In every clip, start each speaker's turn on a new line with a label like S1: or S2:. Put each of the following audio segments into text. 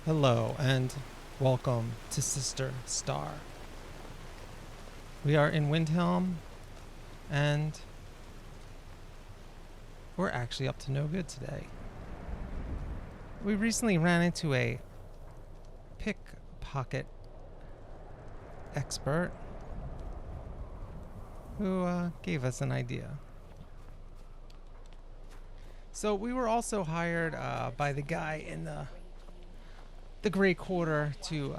S1: Hello and welcome to Sister Starr. We are in Windhelm and we're actually up to no good today. We recently ran into a pickpocket expert who gave us an idea. So we were also hired by the guy in the Grey Quarter to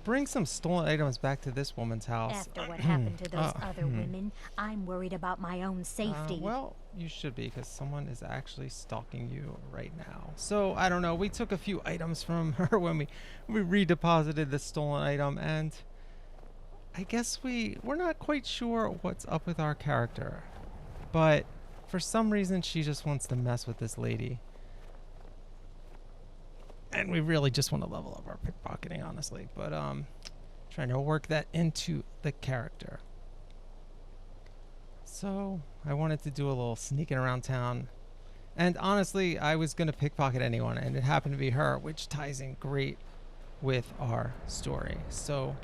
S1: bring some stolen items back to this woman's house.
S2: After what happened to those other women, I'm worried about my own safety.
S1: Well, you should be, because someone is actually stalking you right now. So, I don't know, we took a few items from her when we redeposited the stolen item, and I guess we're not quite sure what's up with our character. But for some reason, she just wants to mess with this lady. And we really just want to level up our pickpocketing, honestly. But trying to work that into the character. So I wanted to do a little sneaking around town. And honestly, I was going to pickpocket anyone, and it happened to be her, which ties in great with our story. So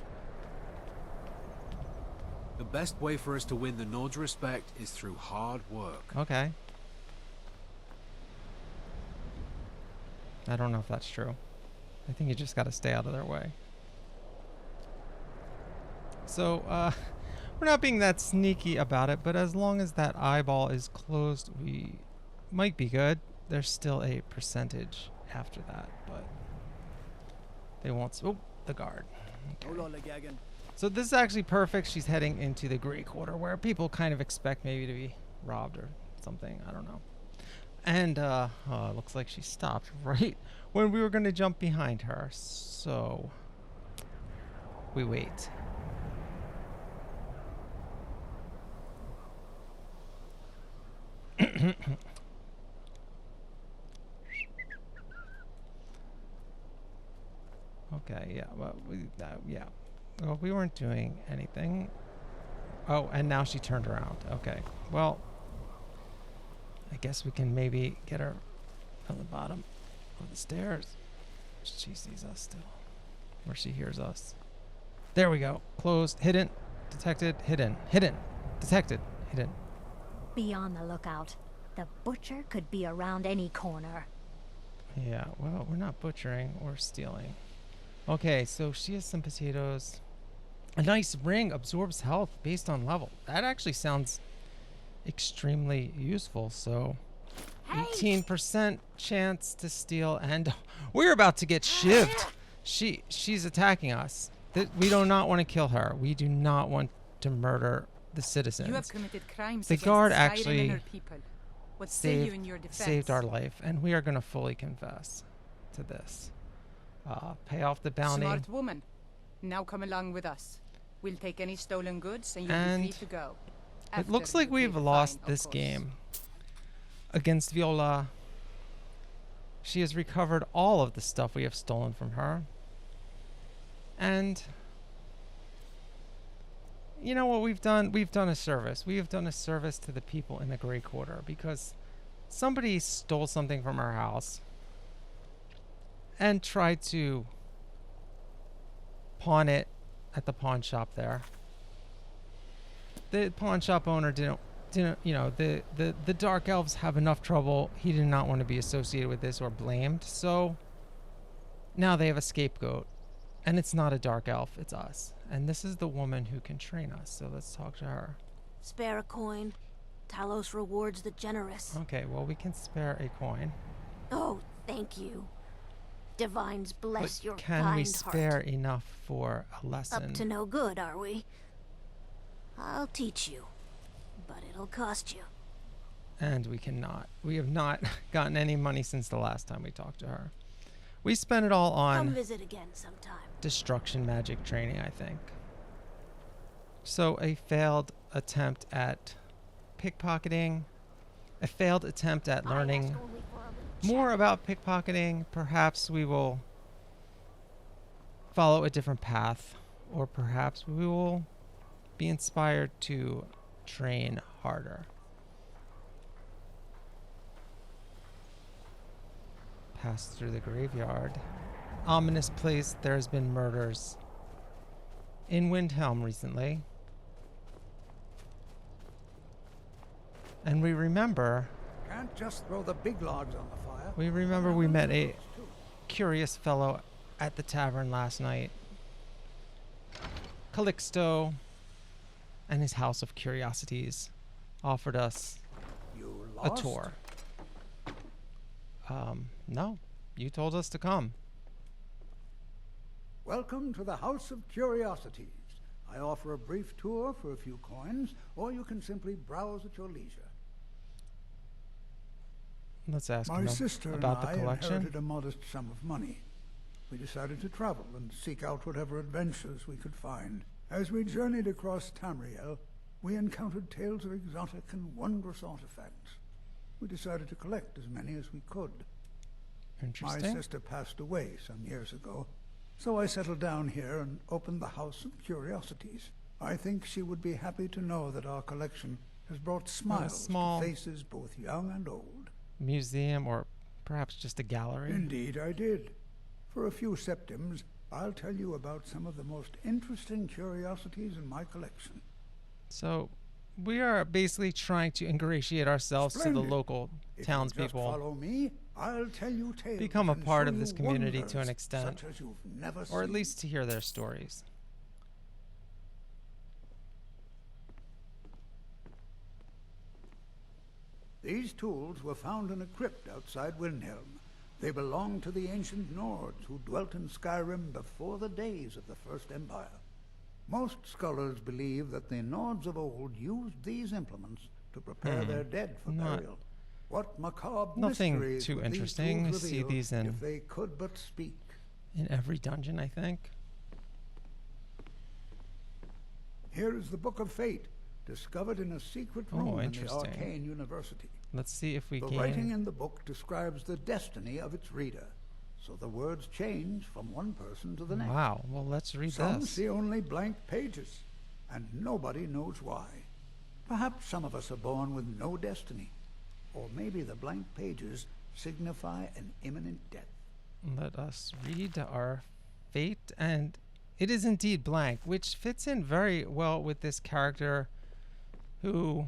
S3: the best way for us to win the Nord's respect is through hard work.
S1: Okay. I don't know if that's true. I think you just got to stay out of their way. So, we're not being that sneaky about it, but as long as that eyeball is closed, we might be good. There's still a percentage after that, but they won't. Oh, the guard. Okay. So this is actually perfect. She's heading into the Grey Quarter, where people kind of expect maybe to be robbed or something. I don't know. And it looks like she stopped right when we were going to jump behind her. So we wait. Okay, yeah. Well, well, we weren't doing anything. Oh, and now she turned around. Okay. Well, I guess we can maybe get her on the bottom of the stairs. She sees us still. Or she hears us. There we go. Closed. Hidden. Detected. Hidden. Hidden. Detected. Hidden.
S2: Be on the lookout. The butcher could be around any corner.
S1: Yeah, well, we're not butchering. We're stealing. Okay, so she has some potatoes. A nice ring absorbs health based on level. That actually sounds extremely useful. So 18% chance to steal, and we're about to get shivved. She's attacking us. We do not want to kill her. We do not want to murder the citizens.
S4: You have committed crimes
S1: The
S4: against
S1: guard
S4: Skyrim
S1: actually
S4: and her people. What say you in your defense?
S1: saved our life, and we are going to fully confess to this. Pay off the bounty.
S4: Smart woman. Now come along with us. We'll take any stolen goods and you'll be free to go.
S1: It looks like we've lost this game against Viola. She has recovered all of the stuff we have stolen from her. And you know what we've done? We've done a service. We have done a service to the people in the Grey Quarter, because somebody stole something from our house and tried to pawn it at the pawn shop there. The pawn shop owner didn't you know, the dark elves have enough trouble. He did not want to be associated with this or blamed. So now they have a scapegoat, and it's not a dark elf, it's us. And this is the woman who can train us. So let's talk to her.
S5: Spare a coin. Talos rewards the generous.
S1: Okay, well, we can spare a coin.
S5: Oh, thank you. Divines bless your kind
S1: Can we
S5: heart.
S1: spare enough for a lesson?
S5: Up to no good, are we? I'll teach you, but it'll cost you.
S1: And we cannot. We have not gotten any money since the last time we talked to her. We spent it all
S5: Come
S1: on
S5: visit again sometime.
S1: destruction magic training, I think. So a failed attempt at pickpocketing, a failed attempt at learning more about pickpocketing. Perhaps we will follow a different path, or perhaps we will be inspired to train harder. Pass through the graveyard. ominous place, there's been murders in Windhelm recently. And we remember...
S6: Can't just throw the big logs on the fire.
S1: We remember we met a curious fellow at the tavern last night. Calixto and his House of Curiosities offered us
S6: You
S1: a
S6: lost?
S1: tour. No. You told us to come.
S6: Welcome to the House of Curiosities. I offer a brief tour for a few coins, or you can simply browse at your leisure.
S1: Let's ask
S6: My
S1: him
S6: sister
S1: about
S6: and
S1: the
S6: I
S1: collection.
S6: inherited a modest sum of money. We decided to travel and seek out whatever adventures we could find. As we journeyed across Tamriel, we encountered tales of exotic and wondrous artifacts. We decided to collect as many as we could. My
S1: Interesting.
S6: sister passed away some years ago, so I settled down here and opened the House of Curiosities. I think she would be happy to know that our collection has brought smiles
S1: small
S6: to faces both young and old.
S1: Museum, or perhaps just a gallery.
S6: Indeed I did. For a few septims, I'll tell you about some of the most interesting curiosities in my collection.
S1: So we are basically trying to ingratiate ourselves to the
S6: Splendid.
S1: local
S6: If you
S1: townspeople.
S6: just follow me, I'll tell you tales
S1: Become a
S6: and
S1: part
S6: show
S1: of this
S6: you
S1: community to an
S6: wonders
S1: extent,
S6: such as you've never
S1: or at
S6: seen.
S1: least to hear their stories.
S6: These tools were found in a crypt outside Windhelm. They belonged to the ancient Nords who dwelt in Skyrim before the days of the First Empire. Most scholars believe that the Nords of old used these implements to prepare their dead for burial. What macabre
S1: Nothing
S6: mysteries
S1: too
S6: would these
S1: interesting.
S6: tools
S1: You see
S6: reveal
S1: these in-
S6: if they could but speak.
S1: In every dungeon, I think.
S6: Here is the Book of Fate, discovered in a secret
S1: Oh,
S6: room in the
S1: interesting.
S6: Arcane University.
S1: Let's see if we
S6: The
S1: gain...
S6: writing in the book describes the destiny of its reader, so the words change from one person to the next.
S1: Wow, well, let's read
S6: Some
S1: this.
S6: see only blank pages, and nobody knows why. Perhaps some of us are born with no destiny, or maybe the blank pages signify an imminent death.
S1: Let us read our fate, and it is indeed blank, which fits in very well with this character who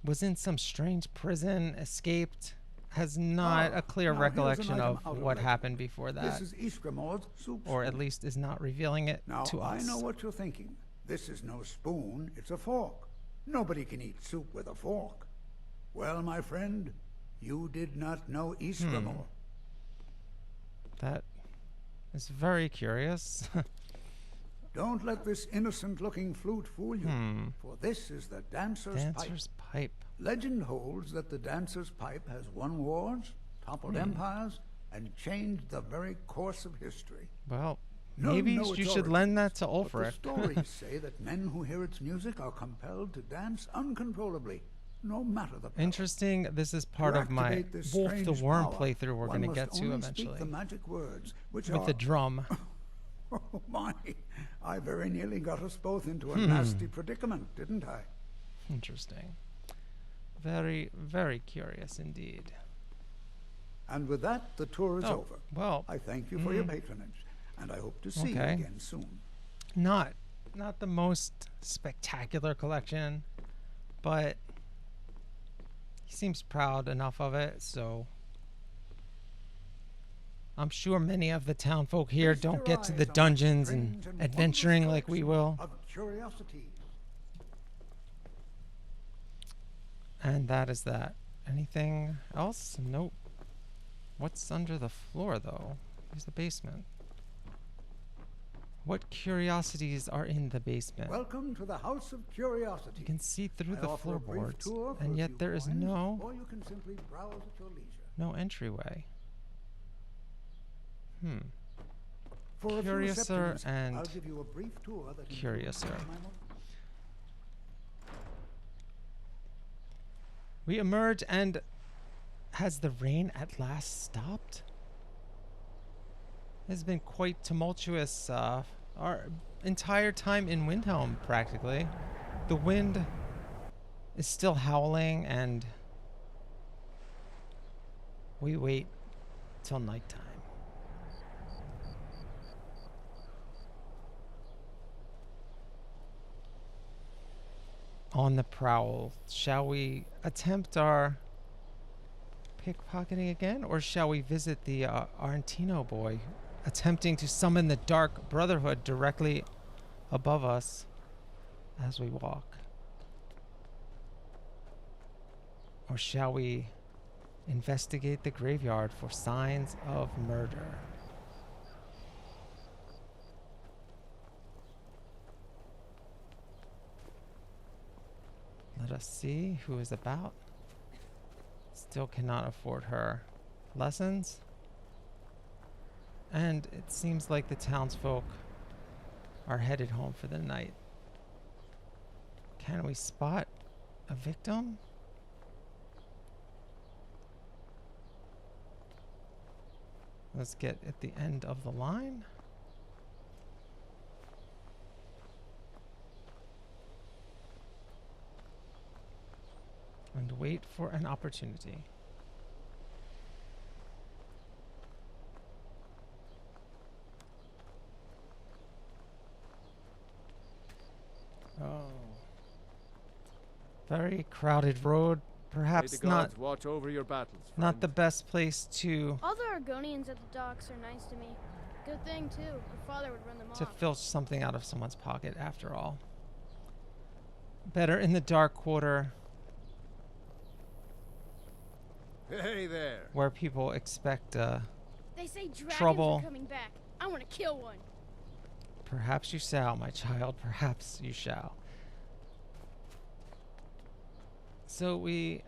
S1: was in some strange prison, escaped, has not a clear
S6: now here's an
S1: recollection
S6: item
S1: of
S6: out of
S1: what
S6: legend.
S1: happened before that,
S6: This is Ishgramor's soup
S1: or at
S6: spoon.
S1: least is not revealing it
S6: Now,
S1: to
S6: I
S1: us.
S6: know what you're thinking. This is no spoon, it's a fork. Nobody can eat soup with a fork. Well, my friend, you did not know Ishgramor.
S1: That is very curious.
S6: Don't let this innocent-looking flute fool you, for this is the dancer's pipe.
S1: Dancer's pipe.
S6: Legend holds that the dancer's pipe has won wars, toppled empires, and changed the very course of history.
S1: Well,
S6: None
S1: maybe
S6: know
S1: you
S6: its
S1: should lend that to
S6: origins, but
S1: Ulfric.
S6: the stories say that men who hear its music are compelled to dance uncontrollably, no matter the power.
S1: Interesting. This is part
S6: To
S1: of my
S6: activate this
S1: Wolf the
S6: strange
S1: Worm
S6: power,
S1: playthrough we're
S6: one
S1: going to
S6: must
S1: get to
S6: only
S1: eventually.
S6: Speak the magic words, which
S1: With
S6: are
S1: the drum.
S6: Oh my! I very nearly got us both into a nasty predicament, didn't I?
S1: Interesting. Very, very curious indeed.
S6: And with that, the tour is
S1: Oh,
S6: over.
S1: well,
S6: I thank you for your patronage, and I hope to see you
S1: Okay.
S6: again soon.
S1: not the most spectacular collection, but he seems proud enough of it, so I'm sure many of the town folk here
S6: Feast
S1: don't
S6: your
S1: get to
S6: eyes
S1: the
S6: on the
S1: dungeons
S6: strange
S1: and
S6: wondrous
S1: adventuring like we will.
S6: collection Of curiosities.
S1: And that is that. Anything else? Nope. What's under the floor, though? Here's the basement. What curiosities are in the basement?
S6: Welcome to the House of Curiosities.
S1: You can see through
S6: I
S1: the
S6: offer a brief
S1: floorboards,
S6: tour for a
S1: and yet
S6: few
S1: there is
S6: coins,
S1: no
S6: or you can simply browse at your leisure.
S1: entryway.
S6: For a few
S1: Curiouser
S6: septims,
S1: and
S6: I'll give you a brief tour that includes
S1: curiouser.
S6: my mo-
S1: We emerge, and has the rain at last stopped? It's been quite tumultuous our entire time in Windhelm, practically. The wind is still howling, and we wait till nighttime. on the prowl. Shall we attempt our pickpocketing again, or shall we visit the Argentino boy, attempting to summon the Dark Brotherhood directly above us as we walk? Or shall we investigate the graveyard for signs of murder? Let us see who is about. Still cannot afford her lessons. And it seems like the townsfolk are headed home for the night. Can we spot a victim? Let's get at the end of the line. And wait for an opportunity. Oh. Very crowded road. Perhaps
S7: May the
S1: not
S7: gods watch over your battles,
S1: not the
S7: friend.
S1: best place to
S8: All the Argonians at the docks are nice to me. Good thing, too. Your father would run them off.
S1: filch something out of someone's pocket after all. Better in the Dark Quarter,
S7: Hey there.
S1: where people expect
S8: They say dragons
S1: trouble.
S8: are coming back. I want to kill one.
S1: Perhaps you shall, my child. Perhaps you shall. So we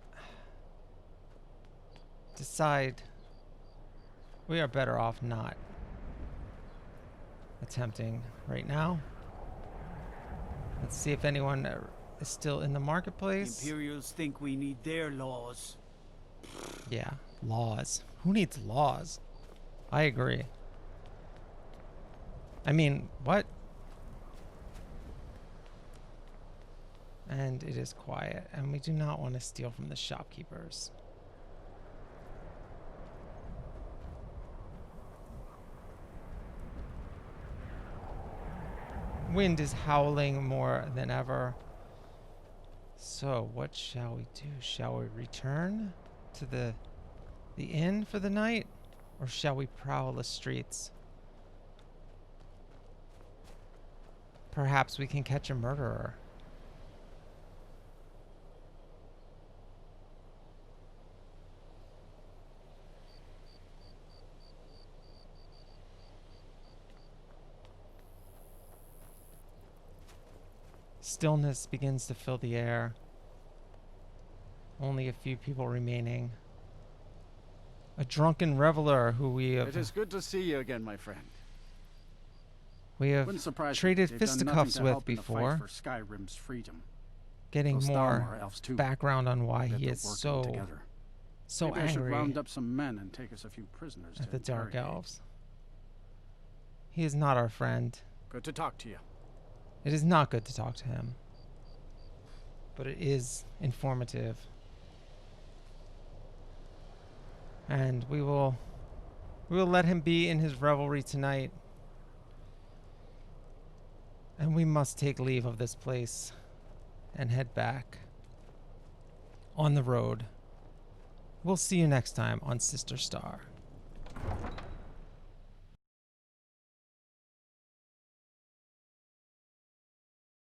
S1: decide we are better off not attempting right now. Let's see if anyone is still in the marketplace.
S9: Imperials think we need their laws.
S1: Yeah, laws. Who needs laws? I agree. I mean, what? And it is quiet, and we do not want to steal from the shopkeepers. Wind is howling more than ever. So, what shall we do? Shall we return to the inn for the night, or shall we prowl the streets? Perhaps we can catch a murderer. Stillness begins to fill the air. Only a few people remaining. A drunken reveler who we
S10: It is
S1: have
S10: good to see you again, my friend.
S1: traded
S10: They've done
S1: fisticuffs
S10: nothing
S1: with
S10: to help in the
S1: before.
S10: fight for Skyrim's freedom.
S1: Getting
S10: Those
S1: more
S10: Starr elves too.
S1: background on why
S10: Bet
S1: he
S10: they're
S1: is
S10: working
S1: so
S10: together.
S1: so
S10: Maybe I should
S1: angry
S10: round up some men and take us a few prisoners
S1: at
S10: to
S1: the Dark
S10: interrogate.
S1: Elves. He is not our friend.
S10: Good to talk to you.
S1: It is not good to talk to him, but it is informative. And we will let him be in his revelry tonight. And we must take leave of this place and head back on the road. We'll see you next time on Sister Starr.